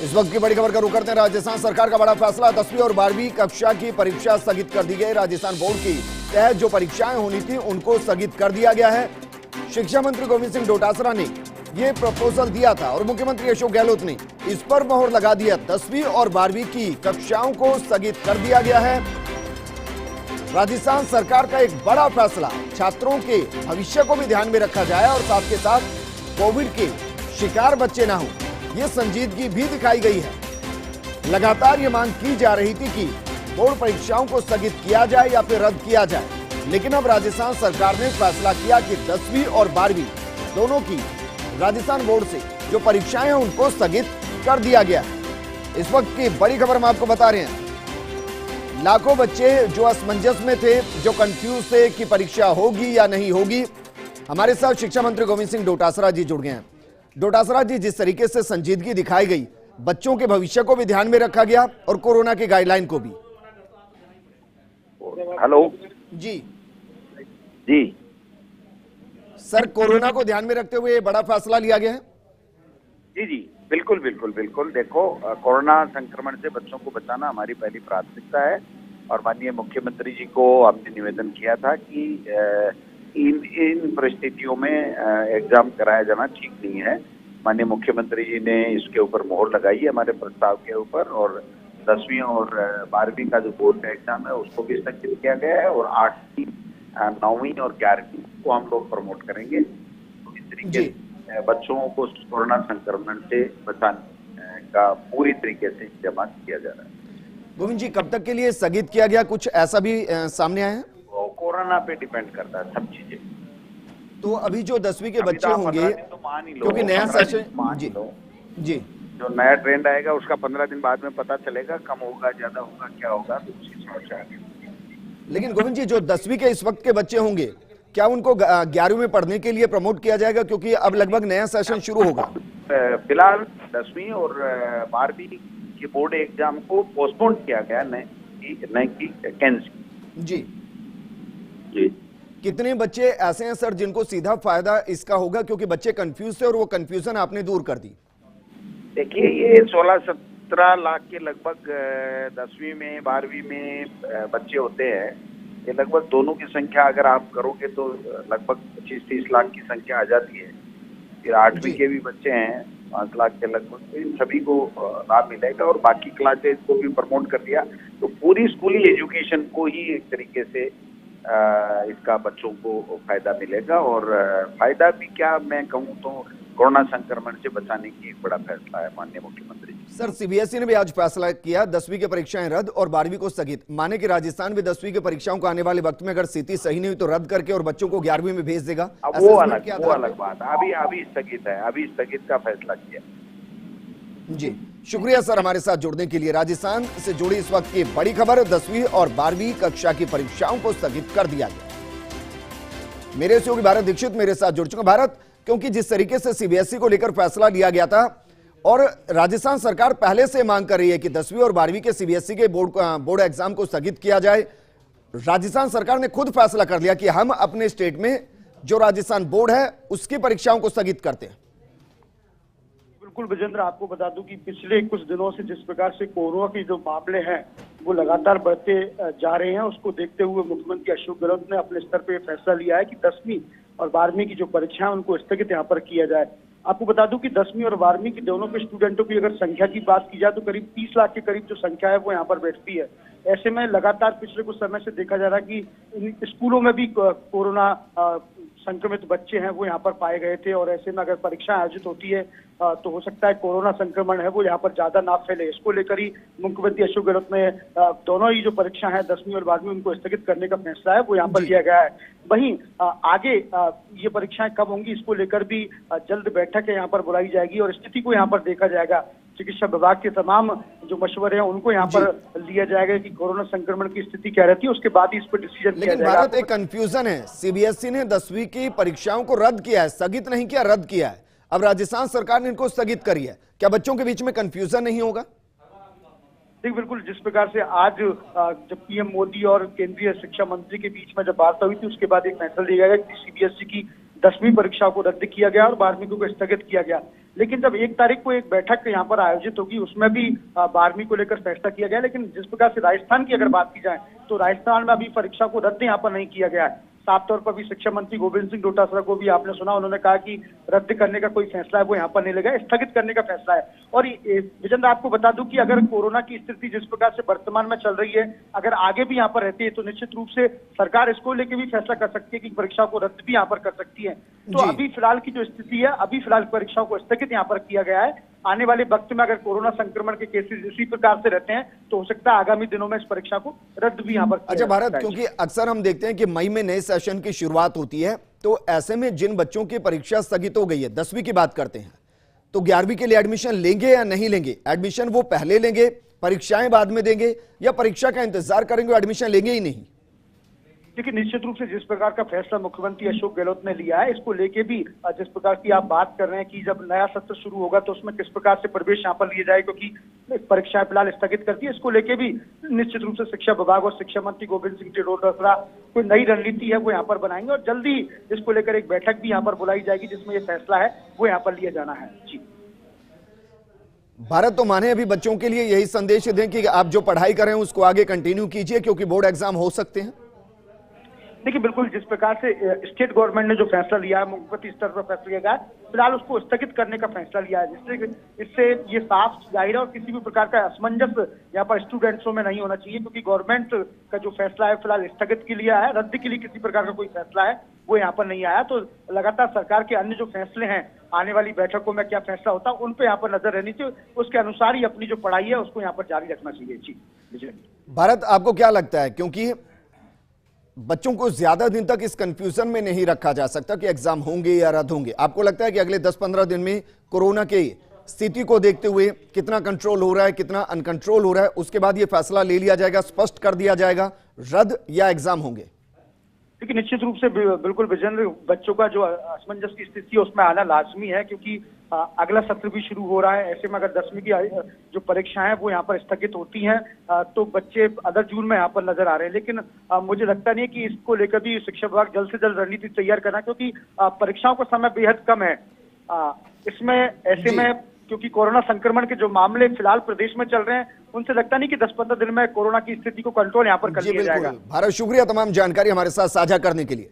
इस वक्त की बड़ी खबर का रुख करते हैं। राजस्थान सरकार का बड़ा फैसला, 10वीं और 12वीं कक्षा की परीक्षा स्थगित कर दी गई। राजस्थान बोर्ड की तहत जो परीक्षाएं होनी थी उनको स्थगित कर दिया गया है। शिक्षा मंत्री गोविंद सिंह डोटासरा ने यह प्रपोजल दिया था और मुख्यमंत्री अशोक गहलोत ने इस पर मोहर लगा दिया। 10वीं और 12वीं की कक्षाओं को स्थगित कर दिया गया है। राजस्थान सरकार का एक बड़ा फैसला, छात्रों के भविष्य को भी ध्यान में रखा जाए और साथ के साथ कोविड के शिकार बच्चे ना हो, ये संजीदगी भी दिखाई गई है। लगातार ये मांग की जा रही थी कि बोर्ड परीक्षाओं को स्थगित किया जाए या फिर रद्द किया जाए, लेकिन अब राजस्थान सरकार ने फैसला किया कि 10वीं और 12वीं दोनों की राजस्थान बोर्ड से जो परीक्षाएं हैं उनको स्थगित कर दिया गया है। इस वक्त की बड़ी खबर हम आपको बता रहे हैं। लाखों बच्चे जो असमंजस में थे, जो कंफ्यूज थे कि परीक्षा होगी या नहीं होगी, हमारे साथ शिक्षा मंत्री गोविंद सिंह डोटासरा जी जुड़ गए हैं। डोटासरा जी, जिस तरीके से संजीदगी दिखाई गई, बच्चों के भविष्य को भी ध्यान में रखा गया और कोरोना की गाइडलाइन को भी। हेलो जी जी सर, कोरोना को ध्यान में रखते हुए बड़ा फैसला लिया गया है। जी जी बिल्कुल बिल्कुल बिल्कुल। देखो, कोरोना संक्रमण से बच्चों को बचाना हमारी पहली प्राथमिकता है और माननीय मुख्यमंत्री जी को हमने निवेदन किया था कि इन परिस्थितियों में एग्जाम कराया जाना ठीक नहीं है। माननीय मुख्यमंत्री जी ने इसके ऊपर मोहर लगाई है हमारे प्रस्ताव के ऊपर, और 10वीं और 12वीं का जो बोर्ड का एग्जाम है उसको भी स्थगित किया गया है और 8वीं 9वीं और 11वीं को हम लोग प्रमोट करेंगे। तो इस तरीके से बच्चों को कोरोना संक्रमण से बचाने का पूरी तरीके से इंतजाम किया जा रहा है। गोविंद जी, कब तक के लिए स्थगित किया गया, कुछ ऐसा भी सामने आया है? कोरोना पे डिपेंड करता है सब चीजें। तो अभी जो 10वीं के बच्चे होंगे, क्योंकि नया सेशन जी जो नया ट्रेंड आएगा उसका 15 दिन बाद में पता चलेगा, कम होगा ज्यादा होगा क्या होगा, तो उसकी समस्या आएगी। लेकिन गोविंद जी, जो 10वीं के इस वक्त के बच्चे होंगे, क्या उनको 11वीं में पढ़ने के लिए प्रमोट किया जाएगा, क्योंकि अब लगभग नया सेशन शुरू होगा? फिलहाल 10वीं और 12वीं के बोर्ड एग्जाम को पोस्टपोन किया गया, नहीं की कैंसिल। जी जी। कितने बच्चे ऐसे हैं सर जिनको सीधा फायदा इसका होगा, क्योंकि बच्चे कंफ्यूज थे और वो कंफ्यूजन आपने दूर कर दी? देखिए, ये 16-17 लाख के लगभग 10वीं में 12वीं में बच्चे होते हैं। ये लगभग दोनों की संख्या अगर आप करोगे तो लगभग 25-30 लाख की संख्या आ जाती है। फिर 8वीं के भी बच्चे हैं 5 लाख के लगभग, इन सभी को लाभ मिलेगा और बाकी क्लासेज को भी प्रमोट कर दिया, तो पूरी स्कूली एजुकेशन को ही एक तरीके से इसका बच्चों को फायदा मिलेगा। और फायदा भी क्या मैं कहूँ तो कोरोना संक्रमण से बचाने की एक बड़ा फैसला है माननीय मुख्यमंत्री जी। सर, सीबीएसई ने भी आज फैसला किया, 10वीं की परीक्षाएं रद्द और 12वीं को स्थगित। माने कि राजस्थान भी 10वीं की परीक्षाओं को आने वाले वक्त में अगर स्थिति सही नहीं हुई तो रद्द करके और बच्चों को 11वीं में भेज देगा। वो अलग बात है। अभी स्थगित है, अभी स्थगित का फैसला किया। जी शुक्रिया सर हमारे साथ जुड़ने के लिए। राजस्थान से जुड़ी इस वक्त की बड़ी खबर, 10वीं और 12वीं कक्षा की परीक्षाओं को स्थगित कर दिया गया। मेरे सहयोगी भारत दीक्षित मेरे साथ जुड़ चुका। भारत, क्योंकि जिस तरीके से सीबीएसई को लेकर फैसला लिया गया था और राजस्थान सरकार पहले से मांग कर रही है कि 10वीं और 12वीं के सीबीएसई के बोर्ड एग्जाम को स्थगित किया जाए, राजस्थान सरकार ने खुद फैसला कर लिया कि हम अपने स्टेट में जो राजस्थान बोर्ड है उसकी परीक्षाओं को स्थगित करते हैं। बिल्कुल विजेंद्र, आपको बता दूं कि पिछले कुछ दिनों से जिस प्रकार से कोरोना के जो मामले हैं वो लगातार बढ़ते जा रहे हैं, उसको देखते हुए मुख्यमंत्री अशोक गहलोत ने अपने स्तर पे फैसला लिया है कि 10वीं और 12वीं की जो परीक्षाएं उनको स्थगित यहाँ पर किया जाए। आपको बता दूं कि 10वीं और 12वीं की दोनों के स्टूडेंटों की अगर संख्या की बात की जाए तो करीब 30 लाख के करीब जो संख्या है वो यहाँ पर बैठती है। ऐसे में लगातार पिछले कुछ समय से देखा जा रहा है कि इन स्कूलों में भी कोरोना संक्रमित बच्चे हैं वो यहाँ पर पाए गए थे, और ऐसे में अगर परीक्षा आयोजित होती है तो हो सकता है कोरोना संक्रमण है वो यहाँ पर ज्यादा ना फैले। इसको लेकर ही मुख्यमंत्री अशोक गहलोत ने दोनों ही जो परीक्षा है 10वीं और 12वीं उनको स्थगित करने का फैसला है वो यहाँ पर लिया गया है। वहीं आगे ये परीक्षाएं कब होंगी इसको लेकर भी जल्द बैठक यहाँ पर बुलाई जाएगी और स्थिति को यहाँ पर देखा जाएगा। चिकित्सा विभाग के तमाम जो मशवरे हैं उनको यहाँ पर लिया जाएगा कि कोरोना संक्रमण की स्थिति क्या रहती है, उसके बाद ही इस पर डिसीजन किया जाएगा। भारत, एक कंफ्यूजन है, सीबीएसई ने 10वीं की परीक्षाओं को रद्द किया है, स्थगित नहीं किया, रद्द किया है। अब राजस्थान सरकार ने इनको स्थगित करी है, क्या बच्चों के बीच में कंफ्यूजन नहीं होगा? देखिए, बिल्कुल जिस प्रकार से आज जब पीएम मोदी और केंद्रीय शिक्षा मंत्री के बीच में जब वार्ता हुई थी उसके बाद एक फैसला लिया गया कि सीबीएसई की 10वीं परीक्षा को रद्द किया गया और 12वीं को स्थगित किया गया। लेकिन जब 1 तारीख को एक बैठक यहाँ पर आयोजित होगी उसमें भी 12वीं को लेकर फैसला किया गया। लेकिन जिस प्रकार से राजस्थान की अगर बात की जाए तो राजस्थान में अभी परीक्षा को रद्द यहाँ पर नहीं किया गया है। साफ तौर पर भी शिक्षा मंत्री गोविंद सिंह डोटासरा को भी आपने सुना, उन्होंने कहा कि रद्द करने का कोई फैसला है वो यहाँ पर नहीं लगा, स्थगित करने का फैसला है। और विजेंद्र आपको बता दूं कि अगर कोरोना की स्थिति जिस प्रकार से वर्तमान में चल रही है, अगर आगे भी यहाँ पर रहती है तो निश्चित रूप से सरकार इसको लेकर भी फैसला कर सकती है कि परीक्षा को रद्द भी यहाँ पर कर सकती है। तो अभी फिलहाल की जो स्थिति है, अभी फिलहाल परीक्षाओं को स्थगित यहाँ पर किया गया है। आने वाले वक्त में अगर कोरोना संक्रमण के केसेस इसी प्रकार से रहते हैं तो हो सकता है आगामी दिनों में इस परीक्षा को रद्द भी यहाँ पर किया अच्छा जा सकता भारत, है। क्योंकि अक्सर हम देखते हैं कि मई में नए सेशन की शुरुआत होती है, तो ऐसे में जिन बच्चों की परीक्षा स्थगित हो गई है, 10वीं की बात करते हैं, तो 11वीं के लिए एडमिशन लेंगे या नहीं लेंगे? एडमिशन वो पहले लेंगे, परीक्षाएं बाद में देंगे, या परीक्षा का इंतजार करेंगे, एडमिशन लेंगे ही नहीं? देखिए, निश्चित रूप से जिस प्रकार का फैसला मुख्यमंत्री अशोक गहलोत ने लिया है, इसको लेके भी जिस प्रकार की आप बात कर रहे हैं कि जब नया सत्र शुरू होगा तो उसमें किस प्रकार से प्रवेश यहाँ पर लिए जाए, क्योंकि परीक्षाएं फिलहाल स्थगित कर दी है, इसको लेके भी निश्चित रूप से शिक्षा विभाग और शिक्षा मंत्री गोविंद सिंह डोटासरा कोई नई रणनीति है वो यहाँ पर बनाएंगे और जल्दी इसको लेकर एक बैठक भी यहाँ पर बुलाई जाएगी जिसमें ये फैसला है वो यहाँ पर लिया जाना है। जी भारत, तो माने अभी बच्चों के लिए यही संदेश दें कि आप जो पढ़ाई कर रहे हैं उसको आगे कंटिन्यू कीजिए, क्योंकि बोर्ड एग्जाम हो सकते हैं। देखिए, बिल्कुल जिस प्रकार से स्टेट गवर्नमेंट ने जो फैसला लिया है, मुख्यमंत्री स्तर पर फैसला लिया गया है, फिलहाल उसको स्थगित करने का फैसला लिया है, इससे ये साफ जाहिर है और किसी भी प्रकार का असमंजस यहाँ पर स्टूडेंट्सों में नहीं होना चाहिए, क्योंकि गवर्नमेंट का जो फैसला है फिलहाल स्थगित के लिए है, रद्द के लिए किसी प्रकार का कोई फैसला है वो यहाँ पर नहीं आया। तो लगातार सरकार के अन्य जो फैसले हैं, आने वाली बैठकों में क्या फैसला होता है उन पर यहाँ पर नजर रहनी चाहिए, उसके अनुसार ही अपनी जो पढ़ाई है उसको यहाँ पर जारी रखना चाहिए। जी विजय भारत, आपको क्या लगता है, क्योंकि बच्चों को ज्यादा दिन तक इस कंफ्यूजन में नहीं रखा जा सकता कि एग्जाम होंगे या रद्द होंगे, आपको लगता है कि अगले 10-15 दिन में कोरोना के स्थिति को देखते हुए कितना कंट्रोल हो रहा है, कितना अनकंट्रोल हो रहा है, उसके बाद ये फैसला ले लिया जाएगा, स्पष्ट कर दिया जाएगा रद्द या एग्जाम होंगे? देखिए, निश्चित रूप से बिल्कुल विजेंद्र, बच्चों का जो असमंजस की स्थिति है उसमें आना लाजमी है, क्योंकि अगला सत्र भी शुरू हो रहा है। ऐसे में अगर 10वीं की जो परीक्षाएं हैं वो यहाँ पर स्थगित होती हैं तो बच्चे अदर जून में यहाँ पर नजर आ रहे हैं। लेकिन मुझे लगता नहीं है कि इसको लेकर भी शिक्षा विभाग जल्द से जल्द रणनीति तैयार करना, क्योंकि परीक्षाओं का समय बेहद कम है इसमें। ऐसे में क्योंकि कोरोना संक्रमण के जो मामले फिलहाल प्रदेश में चल रहे हैं, उनसे लगता नहीं कि 10-15 दिन में कोरोना की स्थिति को कंट्रोल यहाँ पर कर लिया जाएगा। भारत, शुक्रिया तमाम जानकारी हमारे साथ साझा करने के लिए।